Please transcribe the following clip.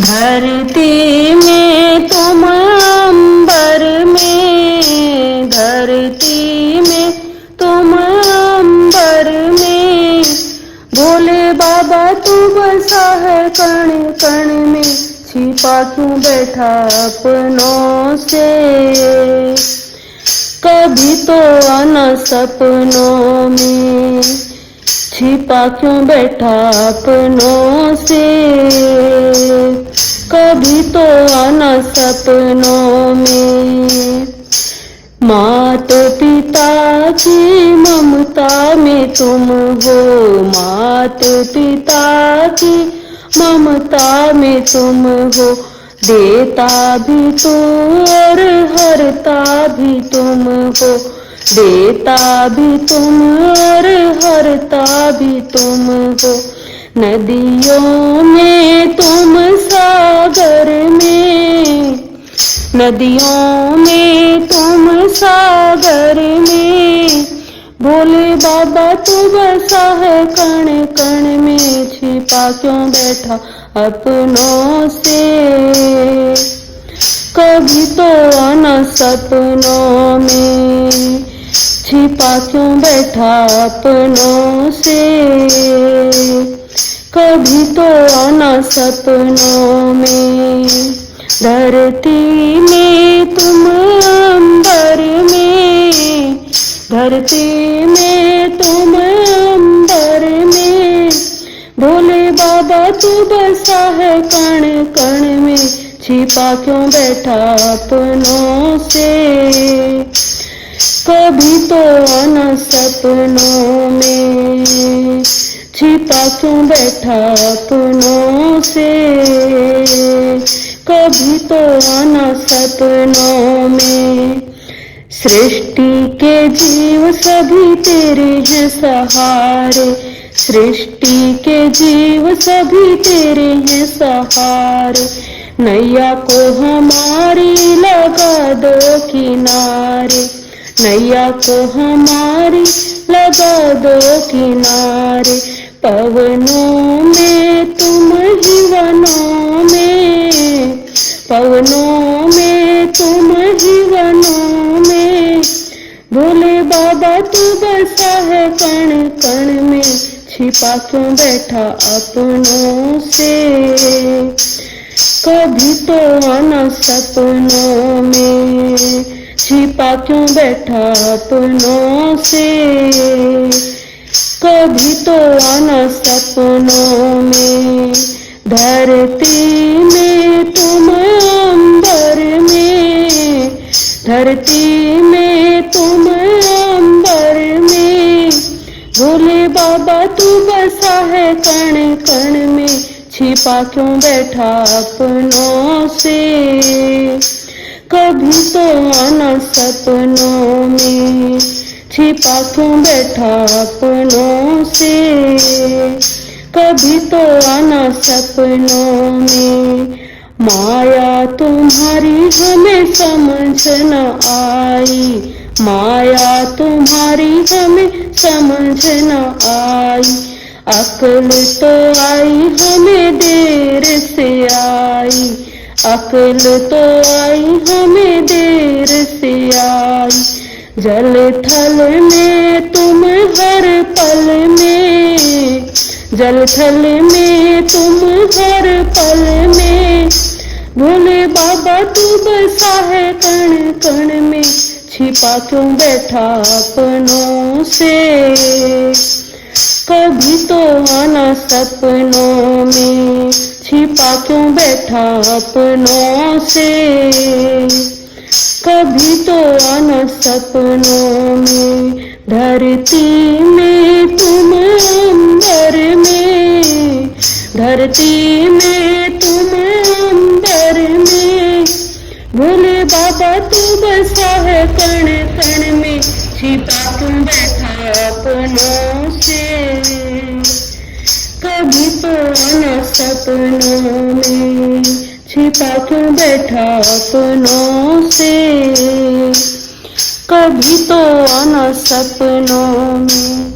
धरती में तुम अंबर में, धरती में तुम अंबर में, भोले बाबा तू बसा है कण कण में, छिपा क्यों बैठा अपनों से, कभी तो आना सपनों में, छिपा क्यों बैठा अपनों से, कभी तो आना सपनों में। मात पिता की ममता में तुम हो, मात पिता की ममता में तुम हो, देता भी तू और हरता भी तुम हो, देता भी तुम और हरता भी तुम हो। नदियों में तुम सागर में, नदियों में तुम सागर में, भोले बाबा तू बसा है कण कण में, छिपा क्यों बैठा अपनों से, कभी तो आना सपनों में, छिपा क्यों बैठा अपनों से, कभी तो आना सपनों में। धरती में तुम अंबर में, धरती में तुम अंबर में, भोले बाबा तू बसा है कण कण में, छिपा क्यों बैठा अपनों से, कभी तो आना सपनों में, छिपा क्यों बैठा अपनों से, कभी तो आना सपनों में। सृष्टि के जीव सभी तेरे हैं सहारे, सृष्टि के जीव सभी तेरे हैं सहारे, नैया को हमारी लगा दो किनारे, नैया को हमारी लगा दो किनारे, पवनों में तुम ही वनों में, पवनों में तुम ही वनों में, भोले बाबा तू बसा है कण कण में, छिपा क्यों बैठा अपनों से, कभी तो आना सपनों में, छिपा क्यों बैठा अपनों से, कभी तो आना सपनों में। धरती में तुम अंबर में, धरती में तुम अंबर में, भोले बाबा तू बसा है कण कण में, छिपा क्यों बैठा अपनों से, कभी तो आना सपनों में, छिपा क्यों बैठा अपनों से, कभी तो आना सपनों में। माया तुम्हारी हमें समझ न आई, माया तुम्हारी हमें समझ न आई, अक्ल तो आई हमें देर से आई, अक्ल तो आई हमें देर से आई, जल थल में तुम हर पल में, जल थल में तुम हर पल में, भोले बाबा तू बसा है कण कण में, छिपा क्यों बैठा अपनों से, कभी तो आना सपनों में, छिपा क्यों बैठा अपनों से, कभी तो आना सपनों में। धरती में तुम अंबर में, धरती में तुम अंबर में, भोले बाबा तू बसा है कण कण में, छिपा क्यों बैठा अपनों से, कभी तो आना सपनों में, छिपा क्यों बैठा अपनों से, कभी तो आना सपनों में।